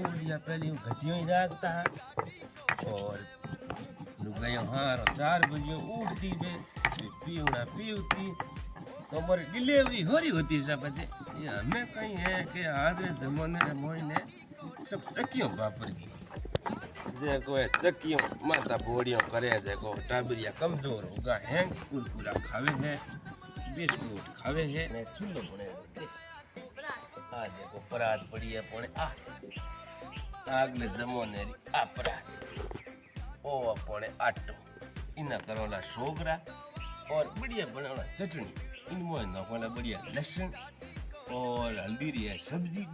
बढ़िया पहले घटियों ही जागता और लुगाइयों हारो 4 बजे उठती बे पीवड़ा पीवती तो हमारी डिलीवरी हो रही होती सब ये हमें कहीं है कि आज जमाने में मोइने सब चक्कियों वापर की जे कोई चक्कियों माता बोड़ियों करे जे को टाबरिया कमजोर होगा हैंग कुरकुरा खावे है बिस्कुट खावे है ने चूल्हो बने आ देखो परात पड़ी है पण आ આગલે જમાને આ પરાત ओ अपने आटो इना करोला सोगरा और बढ़िया बनाना चटनी इनमें नकोला बढ़िया लहसुन और हल्दी री है सब्जी